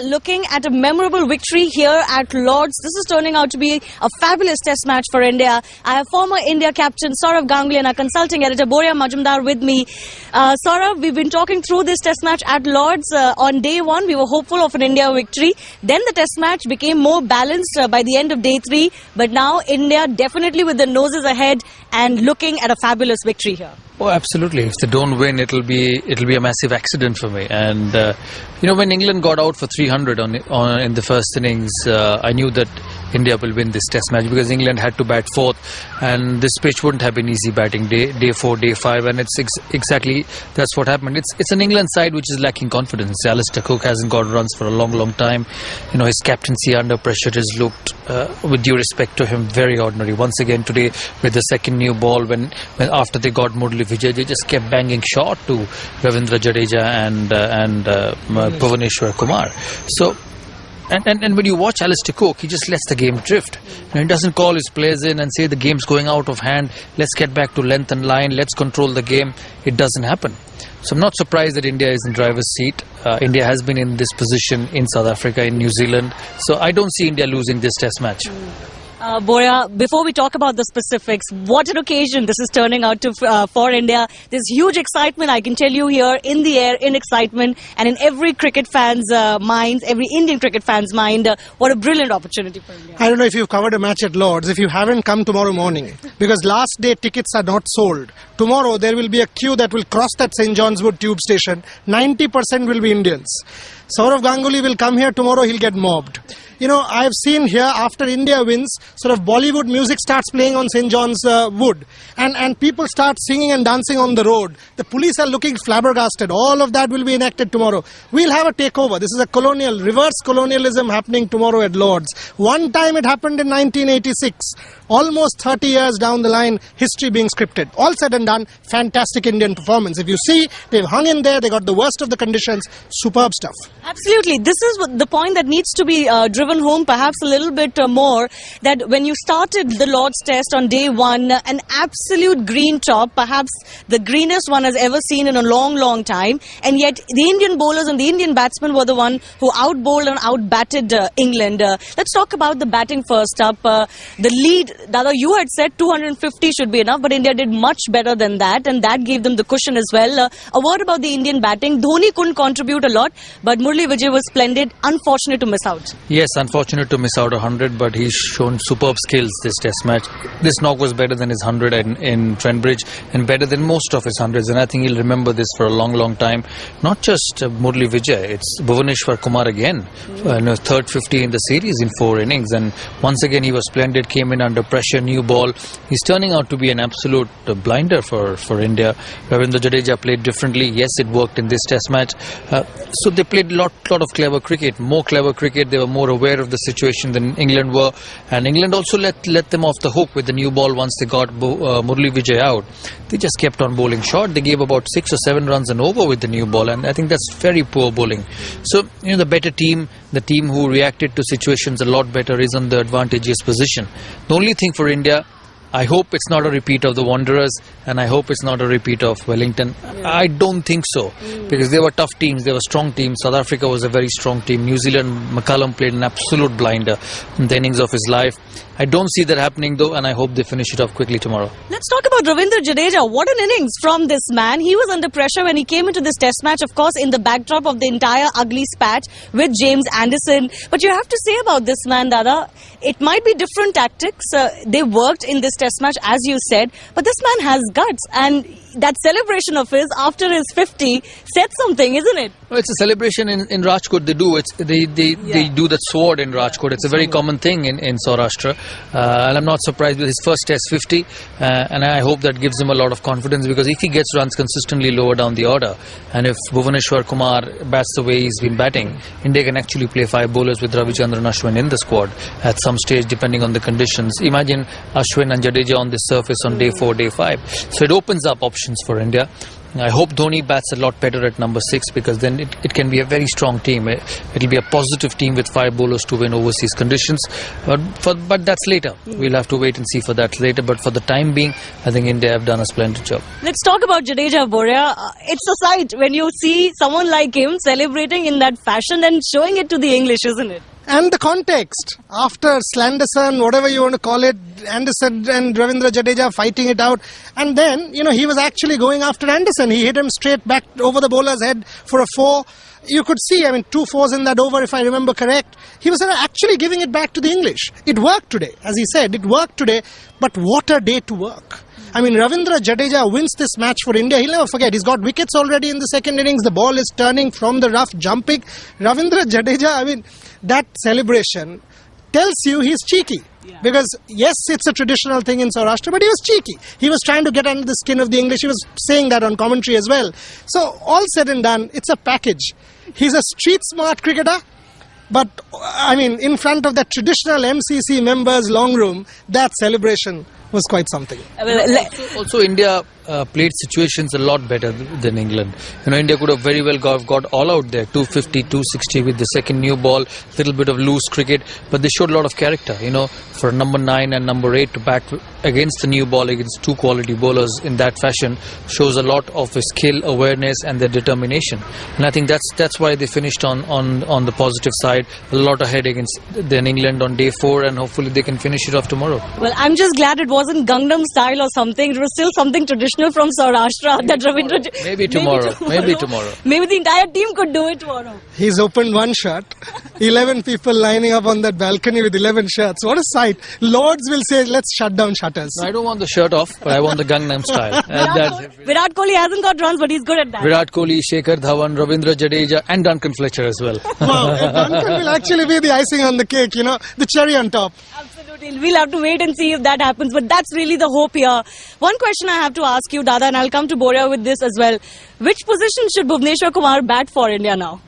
looking at a memorable victory here at Lord's. This is turning out to be a fabulous test match for India. I have former India captain Sourav Ganguly and our consulting editor Boria Majumdar with me. Sourav, we've been talking through this test match at Lord's. On day one, we were hopeful of an India victory. Then the test match became more balanced by the end of day three. But now India definitely with the noses ahead and looking at a fabulous victory here. Oh, absolutely. If they don't win, it'll be a massive accident for me. And when England got out for 300 in the first innings, I knew that India will win this test match because England had to bat fourth, and this pitch wouldn't have been easy batting day 4, day 5, and it's exactly that's what happened. It's an England side which is lacking confidence. Alistair Cook hasn't got runs for a long time. His captaincy under pressure has looked, with due respect to him, very ordinary. Once again today with the second new ball, when after they got Murali Vijay, they just kept banging short to Ravindra Jadeja and Bhuvneshwar Kumar. So. And when you watch Alistair Cook, he just lets the game drift. He doesn't call his players in and say the game's going out of hand, let's get back to length and line, let's control the game. It doesn't happen. So I'm not surprised that India is in driver's seat. India has been in this position in South Africa, in New Zealand. So I don't see India losing this test match. Boria, before we talk about the specifics, what an occasion this is turning out to for India. There's huge excitement, I can tell you, here in the air, in excitement, and in every cricket fan's mind, every Indian cricket fan's mind. What a brilliant opportunity for India. I don't know if you've covered a match at Lord's, if you haven't come tomorrow morning, because last day tickets are not sold. Tomorrow there will be a queue that will cross that St. John's Wood tube station. 90% will be Indians. Sourav Ganguly will come here tomorrow, he'll get mobbed. I've seen here after India wins, sort of Bollywood music starts playing on St. John's Wood and people start singing and dancing on the road. The police are looking flabbergasted. All of that will be enacted tomorrow. We'll have a takeover. This is a reverse colonialism happening tomorrow at Lord's. One time it happened in 1986. Almost 30 years down the line, history being scripted. All said and done, fantastic Indian performance. If you see, they've hung in there, they got the worst of the conditions. Superb stuff. Absolutely. This is the point that needs to be driven home perhaps a little bit more, that when you started the Lord's Test on day one, an absolute green top, perhaps the greenest one has ever seen in a long time, and yet the Indian bowlers and the Indian batsmen were the one who out-bowled and out-batted England. Let's talk about the batting first up. The lead, Dada, you had said 250 should be enough, but India did much better than that, and that gave them the cushion as well. A word about the Indian batting. Dhoni couldn't contribute a lot, but Murali Vijay was splendid. Unfortunate to miss out. Yes, unfortunate to miss out 100, but he's shown superb skills this test match. This knock was better than his 100 in Trent Bridge and better than most of his 100s, and I think he'll remember this for a long time. Not just Murali Vijay, it's Bhuvneshwar Kumar again, third 50 in the series in 4 innings, and once again he was splendid, came in under pressure, new ball. He's turning out to be an absolute blinder for India. Ravindra Jadeja played differently. Yes, it worked in this test match. So they played a lot of clever cricket, more clever cricket. They were more aware of the situation than England were, and England also let them off the hook with the new ball once they got Murali Vijay out. They just kept on bowling short. They gave about 6 or 7 runs and over with the new ball, and I think that's very poor bowling. So the better team, the team who reacted to situations a lot better, is on the advantageous position. The only thing for India, I hope it's not a repeat of the Wanderers, and I hope it's not a repeat of Wellington. I don't think so, because they were tough teams, they were strong teams. South Africa was a very strong team. New Zealand, McCullum played an absolute blinder in the innings of his life. I don't see that happening though, and I hope they finish it off quickly tomorrow. Let's talk about Ravindra Jadeja. What an innings from this man. He was under pressure when he came into this test match, of course, in the backdrop of the entire ugly spat with James Anderson. But you have to say about this man, Dada, it might be different tactics. They worked in this test match, as you said, but this man has guts, and that celebration of his after his 50 said something, isn't it? Well, it's a celebration in Rajkot. They do that sword in Rajkot. It's a very common thing in Saurashtra, and I'm not surprised with his first test 50, and I hope that gives him a lot of confidence, because if he gets runs consistently lower down the order, and if Bhuvneshwar Kumar bats the way he's been batting, India can actually play 5 bowlers with Ravichandran Ashwin in the squad at some stage depending on the conditions. Imagine Ashwin and Jadeja on this surface on day 4, day 5. So it opens up options for India. I hope Dhoni bats a lot better at number 6, because then it can be a very strong team. It'll be a positive team with 5 bowlers to win overseas conditions. But that's later. We'll have to wait and see for that later. But for the time being, I think India have done a splendid job. Let's talk about Jadeja, Boria. It's a sight when you see someone like him celebrating in that fashion and showing it to the English, isn't it? And the context, after Slanderson, whatever you want to call it, Anderson and Ravindra Jadeja fighting it out, and then, he was actually going after Anderson. He hit him straight back over the bowler's head for a 4. You could see, 2 fours in that over, if I remember correct. He was actually giving it back to the English. It worked today, as he said, it worked today, but what a day to work. Ravindra Jadeja wins this match for India. He'll never forget. He's got wickets already in the second innings. The ball is turning from the rough, jumping. Ravindra Jadeja, that celebration tells you he's cheeky. Yeah. Because, yes, it's a traditional thing in Saurashtra, but he was cheeky. He was trying to get under the skin of the English. He was saying that on commentary as well. So, all said and done, it's a package. He's a street-smart cricketer. But, in front of that traditional MCC members' long room, that celebration was quite something. Also, India played situations a lot better than England. India could have very well got all out there, 250, 260 with the second new ball, little bit of loose cricket, but they showed a lot of character. For number 9 and number 8 to back against the new ball against 2 quality bowlers in that fashion shows a lot of skill, awareness, and their determination. And I think that's why they finished on the positive side, a lot ahead against than England on day 4, and hopefully they can finish it off tomorrow. Well, I'm just glad it wasn't Gangnam style or something. It was still something traditional from Saurashtra that Ravindra. Maybe tomorrow. Maybe tomorrow. Maybe the entire team could do it tomorrow. He's opened one shot. 11 people lining up on that balcony with 11 shirts. What a sight. Lords will say, let's shut down shutters. No, I don't want the shirt off, but I want the Gangnam style. Virat Kohli hasn't got runs, but he's good at that. Virat Kohli, Shekhar Dhawan, Ravindra Jadeja, and Duncan Fletcher as well. Wow, Duncan will actually be the icing on the cake, the cherry on top. Absolutely. We'll have to wait and see if that happens, but that's really the hope here. One question I have to ask you, Dada, and I'll come to Boria with this as well. Which position should Bhuvneshwar Kumar bat for India now?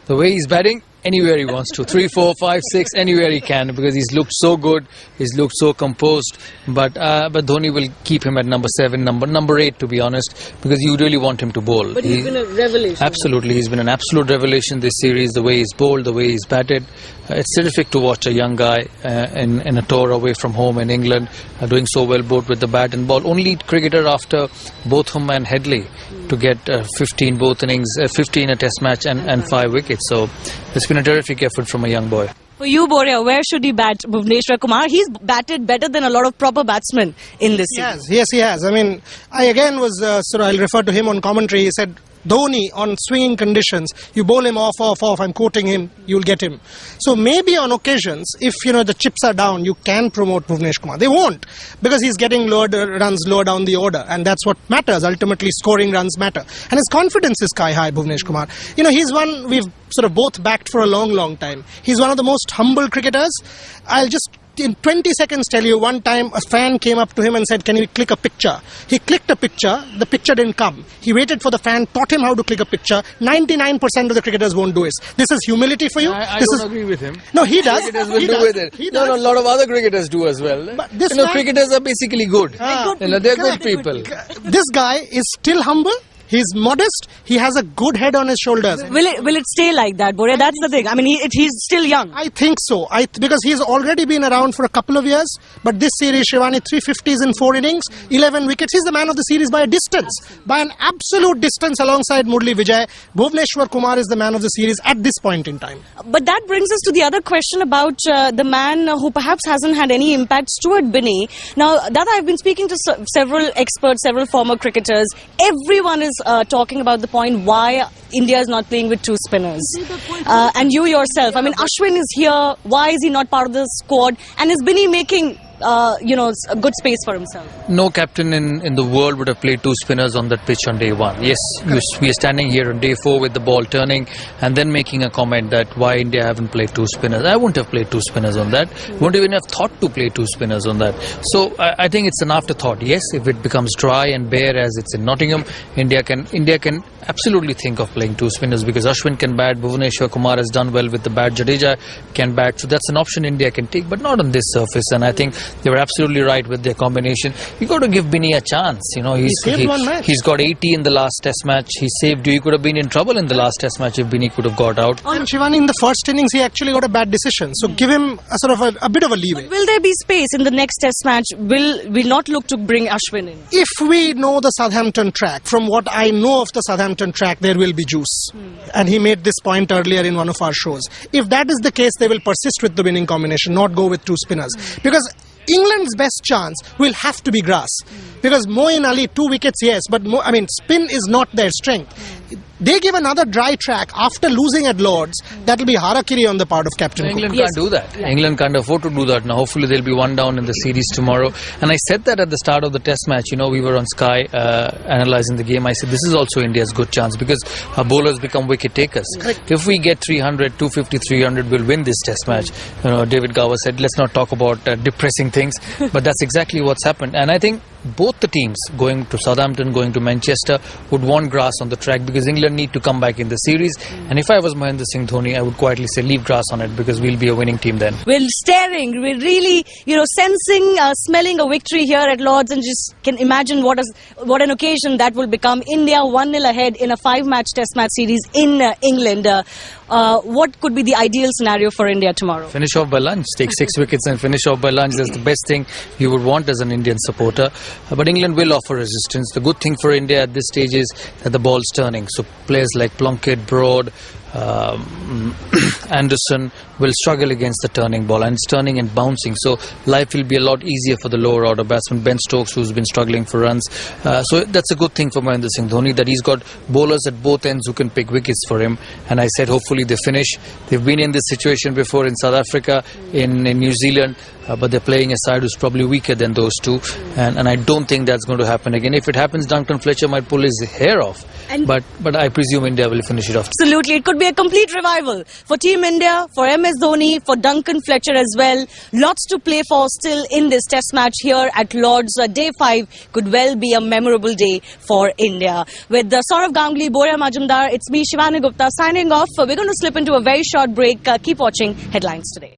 The way he's batting, anywhere he wants to. 3, 4, 5, 6, anywhere he can, because he's looked so good, he's looked so composed. But Dhoni will keep him at number 7, number 8, to be honest, because you really want him to bowl. But he's been a revelation. Absolutely, he's been an absolute revelation this series. The way he's bowled, the way he's batted, it's terrific to watch a young guy in a tour away from home in England, doing so well both with the bat and ball. Only cricketer after Botham and Headley to get 15 both innings, 15 a test match and 5 wickets. So it's been a terrific effort from a young boy. For you, Boria, where should he bat Bhuvneshwar Kumar? He's batted better than a lot of proper batsmen in this series. Yes, he has. I again was, I'll refer to him on commentary. He said, Dhoni on swinging conditions, you bowl him off, I'm quoting him, you'll get him. So maybe on occasions, if the chips are down, you can promote Bhuvneshwar Kumar. They won't, because he's getting runs lower down the order, and that's what matters. Ultimately, scoring runs matter. And his confidence is sky high, Bhuvneshwar Kumar. He's one we've sort of both backed for a long, long time. He's one of the most humble cricketers. I'll just in 20 seconds tell you, one time a fan came up to him and said, can you click a picture? He clicked a picture, the picture didn't come. He waited for the fan, taught him how to click a picture. 99% of the cricketers won't do it. This is humility for you? I don't agree with him. No, he does. Cricketers will do with it. No, a lot of other cricketers do as well. But this cricketers are basically good. They're good people. This guy is still humble. He's modest. He has a good head on his shoulders. Will it stay like that, Boria? That's the thing. He's still young. I think so. Because he's already been around for a couple of years. But this series, Shivani, 350s in 4 innings, 11 wickets. He's the man of the series by a distance. By an absolute distance alongside Murli Vijay. Bhuvneshwar Kumar is the man of the series at this point in time. But that brings us to the other question about the man who perhaps hasn't had any impact, Stuart Binney. Now, Dada, I've been speaking to several experts, several former cricketers. Everyone is talking about the point why India is not playing with 2 spinners. And you yourself, Ashwin is here. Why is he not part of the squad? And is Binney making a good space for himself? No captain in the world would have played 2 spinners on that pitch on day 1. Yes, we are standing here on day 4 with the ball turning and then making a comment that why India haven't played 2 spinners. I wouldn't have played 2 spinners on that. Wouldn't even have thought to play 2 spinners on that. So I think it's an afterthought. Yes, if it becomes dry and bare as it's in Nottingham, India can absolutely think of playing two spinners because Ashwin can bat, Bhuvneshwar Kumar has done well with the bat, Jadeja can bat, so that's an option India can take, but not on this surface. And I think they were absolutely right with their combination. You got to give Binny a chance. You know, he saved one match. He's got 80 in the last Test match. He saved you. He could have been in trouble in the last Test match if Binny could have got out. And Shivani, in the first innings, he actually got a bad decision. So give him a sort of a bit of a leeway. But will there be space in the next Test match? Will we not look to bring Ashwin in? If we know the Southampton track, from what I know of the Southampton track, there will be juice. And he made this point earlier in one of our shows. If that is the case, they will persist with the winning combination, not go with two spinners. Because England's best chance will have to be grass. Because Moeen Ali, 2 wickets, yes, but spin is not their strength. They give another dry track after losing at Lords. That will be harakiri on the part of Captain Cook. England can't do that. Yeah. England can't afford to do that. Now, hopefully, they'll be one down in the series tomorrow. And I said that at the start of the Test match. You know, we were on Sky analysing the game. I said, this is also India's good chance because our bowlers become wicket takers. Correct. If we get 300, 250, 300, we'll win this Test match. You know, David Gower said, let's not talk about depressing things. But that's exactly what's happened. And I think both the teams, going to Southampton, going to Manchester, would want grass on the track because England need to come back in the series. And if I was Mahendra Singh Dhoni, I would quietly say leave grass on it because we'll be a winning team then. We're staring, we're really, sensing, smelling a victory here at Lords, and just can imagine what an occasion that will become. India 1-0 ahead in a 5-match Test match series in England. What could be the ideal scenario for India tomorrow? Finish off by lunch. Take 6 wickets and finish off by lunch. That's the best thing you would want as an Indian supporter. But England will offer resistance. The good thing for India at this stage is that the ball's turning. So players like Plunkett, Broad, Anderson will struggle against the turning ball, and it's turning and bouncing, so life will be a lot easier for the lower order batsman Ben Stokes, who's been struggling for runs. So that's a good thing for Mahendra Singh Dhoni, that he's got bowlers at both ends who can pick wickets for him. And I said hopefully they finish. They've been in this situation before in South Africa, in New Zealand, but they're playing a side who's probably weaker than those two, and I don't think that's going to happen again. If it happens, Duncan Fletcher might pull his hair off, but I presume India will finish it off. Absolutely, it could be a complete revival for Team India, for MS Dhoni, for Duncan Fletcher as well. Lots to play for still in this Test match here at Lords. Day 5 could well be a memorable day for India. With Sourav Ganguly, Boria Majumdar, it's me Shivani Gupta signing off. We're going to slip into a very short break. Keep watching Headlines Today.